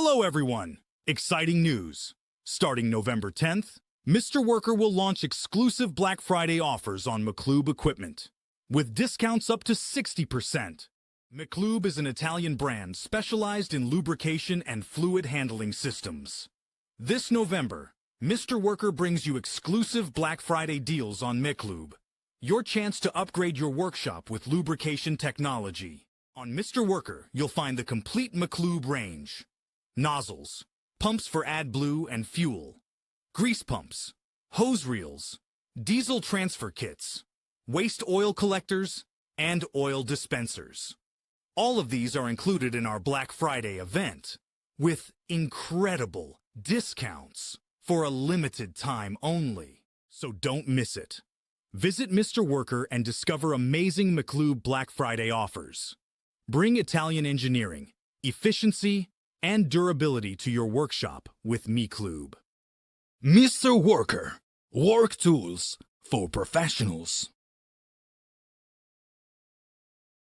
Hello everyone! Exciting news! Starting November 10th, Mr. Worker will launch exclusive Black Friday offers on Meclube equipment, with discounts up to 60%. Meclube is an Italian brand specialized in lubrication and fluid handling systems. This November, Mr. Worker brings you exclusive Black Friday deals on Meclube, your chance to upgrade your workshop with lubrication technology. On Mr. Worker, you'll find the complete Meclube range. Nozzles, pumps for AdBlue and fuel, grease pumps, hose reels, diesel transfer kits, waste oil collectors, and oil dispensers. All of these are included in our Black Friday event, with incredible discounts for a limited time only. So don't miss it. Visit Mr. Worker and discover amazing Meclube Black Friday offers. Bring Italian engineering, efficiency, and durability to your workshop with Meclube. Mr. Worker, work tools for professionals.